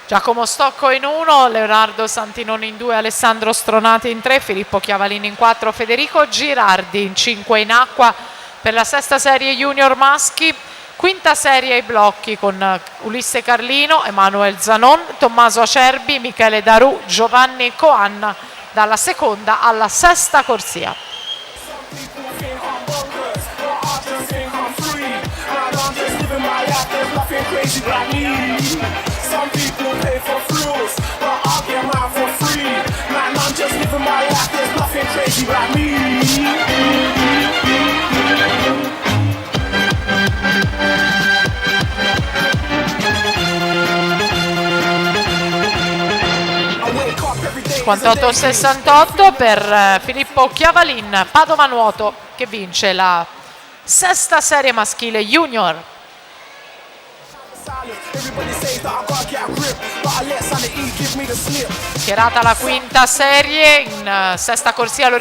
Giacomo Stocco in 1, Leonardo Santinoni in 2, Alessandro Stronati in 3, Filippo Chiavalini in 4, Federico Girardi in 5 in acqua per la sesta serie junior maschi. Quinta serie ai blocchi con Ulisse Carlino, Emanuele Zanon, Tommaso Acerbi, Michele Darù, Giovanni Coanna dalla seconda alla sesta corsia. (58-68) per Filippo Chiavalin, Padova Nuoto, che vince la sesta serie maschile junior. Schierata la quinta serie in sesta corsia, lo